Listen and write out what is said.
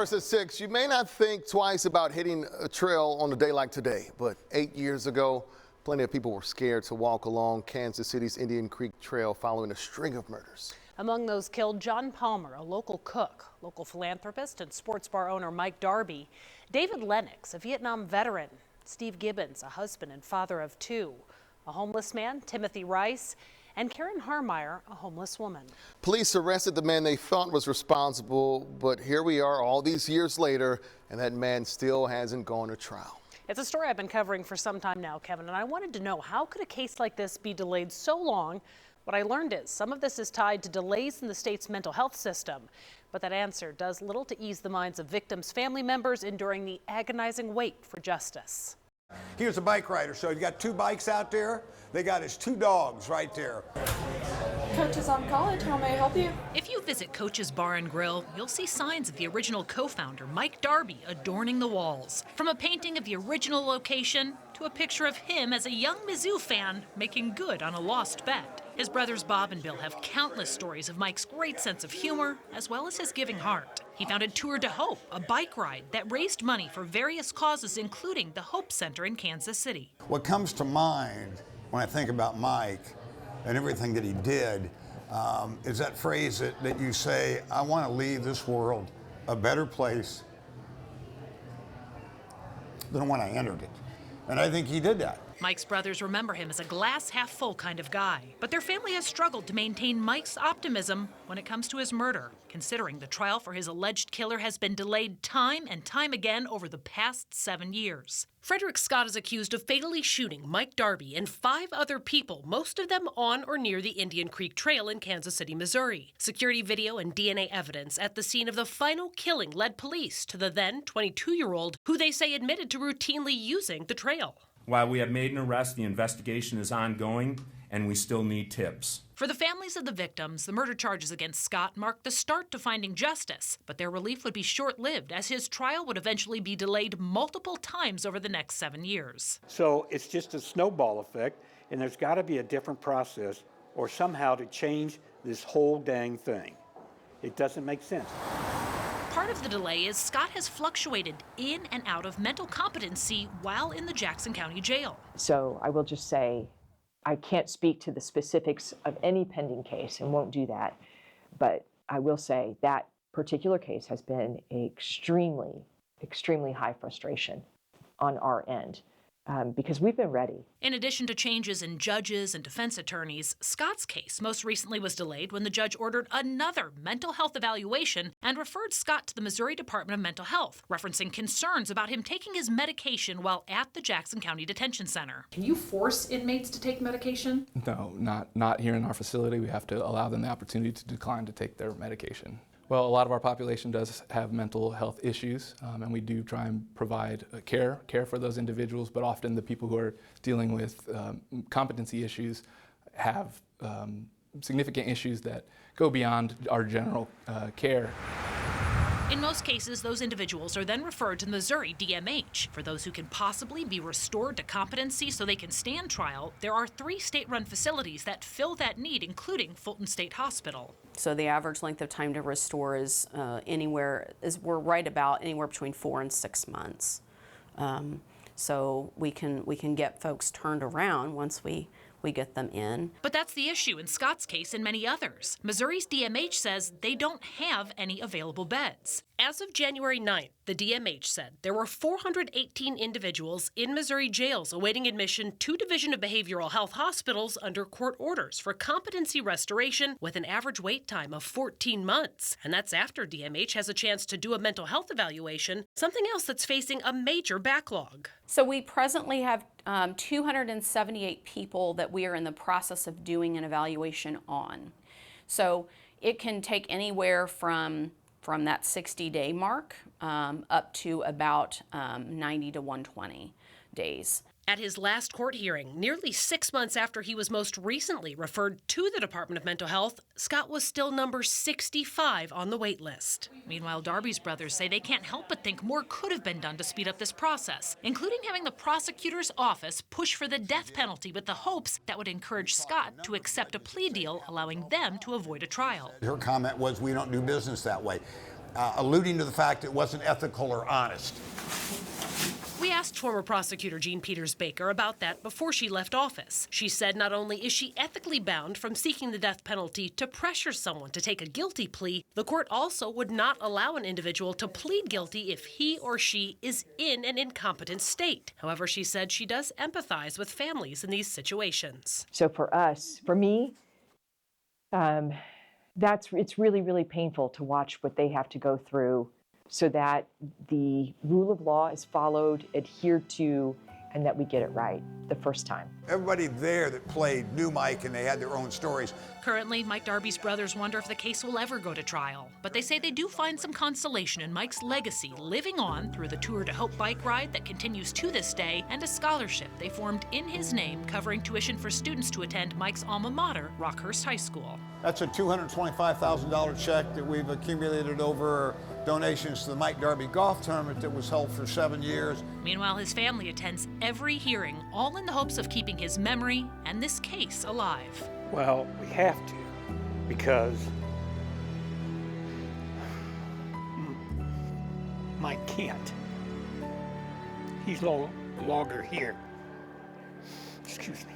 First at 6, you may not think twice about hitting a trail on a day like today, but 8 years ago, plenty of people were scared to walk along Kansas City's Indian Creek Trail following a string of murders. Among those killed, John Palmer, a local cook, local philanthropist, and sports bar owner Mike Darby, David Lennox, a Vietnam veteran, Steve Gibbons, a husband and father of 2, a homeless man, Timothy Rice, and Karen Harmeyer, a homeless woman. Police arrested the man they thought was responsible, but here we are all these years later, and that man still hasn't gone to trial. It's a story I've been covering for some time now, Kevin, and I wanted to know, how could a case like this be delayed so long? What I learned is some of this is tied to delays in the state's mental health system, but that answer does little to ease the minds of victims' family members enduring the agonizing wait for justice. He was a bike rider, so he's got 2 bikes out there. They got his 2 dogs right there. Coach's on college, how may I help you? If you visit Coach's Bar and Grill, you'll see signs of the original co-founder, Mike Darby, adorning the walls. From a painting of the original location to a picture of him as a young Mizzou fan making good on a lost bet. His brothers Bob and Bill have countless stories of Mike's great sense of humor, as well as his giving heart. He founded Tour de Hope, a bike ride that raised money for various causes, including the Hope Center in Kansas City. What comes to mind when I think about Mike and everything that he did is that phrase that you say, I want to leave this world a better place than when I entered it. And I think he did that. Mike's brothers remember him as a glass half full kind of guy, but their family has struggled to maintain Mike's optimism when it comes to his murder, considering the trial for his alleged killer has been delayed time and time again over the past 7 years. Fredrick Scott is accused of fatally shooting Mike Darby and 5 other people, most of them on or near the Indian Creek Trail in Kansas City, Missouri. Security video and DNA evidence at the scene of the final killing led police to the then 22-year-old, who they say admitted to routinely using the trail. While we have made an arrest, the investigation is ongoing, and we still need tips. For the families of the victims, the murder charges against Scott marked the start to finding justice, but their relief would be short-lived, as his trial would eventually be delayed multiple times over the next 7 years. So it's just a snowball effect, and there's got to be a different process or somehow to change this whole dang thing. It doesn't make sense. Part of the delay is Scott has fluctuated in and out of mental competency while in the Jackson County Jail. So I will just say, I can't speak to the specifics of any pending case and won't do that, but I will say that particular case has been extremely, extremely high frustration on our end. Because we've been ready. In addition to changes in judges and defense attorneys, Scott's case most recently was delayed when the judge ordered another mental health evaluation and referred Scott to the Missouri Department of Mental Health, referencing concerns about him taking his medication while at the Jackson County Detention Center. Can you force inmates to take medication? No, not here in our facility. We have to allow them the opportunity to decline to take their medication. Well, a lot of our population does have mental health issues, and we do try and provide care for those individuals, but often the people who are dealing with competency issues have significant issues that go beyond our general care. In most cases, those individuals are then referred to the Missouri DMH. For those who can possibly be restored to competency so they can stand trial, there are 3 state-run facilities that fill that need, including Fulton State Hospital. So the average length of time to restore is we're right about anywhere between 4 and 6 months. So we can get folks turned around once we get them in. But that's the issue in Scott's case and many others. Missouri's DMH says they don't have any available beds. As of January 9th, the DMH said there were 418 individuals in Missouri jails awaiting admission to Division of Behavioral Health hospitals under court orders for competency restoration with an average wait time of 14 months. And that's after DMH has a chance to do a mental health evaluation, something else that's facing a major backlog. So we presently have 278 people that we are in the process of doing an evaluation on. So it can take anywhere from that 60-day mark up to about 90 to 120 days. At his last court hearing, nearly 6 months after he was most recently referred to the Department of Mental Health, Scott was still number 65 on the wait list. Meanwhile, Darby's brothers say they can't help but think more could have been done to speed up this process, including having the prosecutor's office push for the death penalty with the hopes that would encourage Scott to accept a plea deal, allowing them to avoid a trial. Her comment was, we don't do business that way. alluding to the fact it wasn't ethical or honest. We asked former prosecutor Jean Peters Baker about that before she left office. She said not only is she ethically bound from seeking the death penalty to pressure someone to take a guilty plea, the court also would not allow an individual to plead guilty if he or she is in an incompetent state. However, she said she does empathize with families in these situations. So for us, for me, it's really, really painful to watch what they have to go through so that the rule of law is followed, adhered to, and that we get it right the first time. Everybody there that played knew Mike and they had their own stories. Currently, Mike Darby's brothers wonder if the case will ever go to trial, but they say they do find some consolation in Mike's legacy living on through the Tour de Hope bike ride that continues to this day and a scholarship they formed in his name covering tuition for students to attend Mike's alma mater, Rockhurst High School. That's a $225,000 check that we've accumulated over donations to the Mike Darby golf tournament that was held for 7 years. Meanwhile, his family attends every hearing, all in the hopes of keeping his memory and this case alive. Well, we have to, because Mike can't. He's no longer here. Excuse me.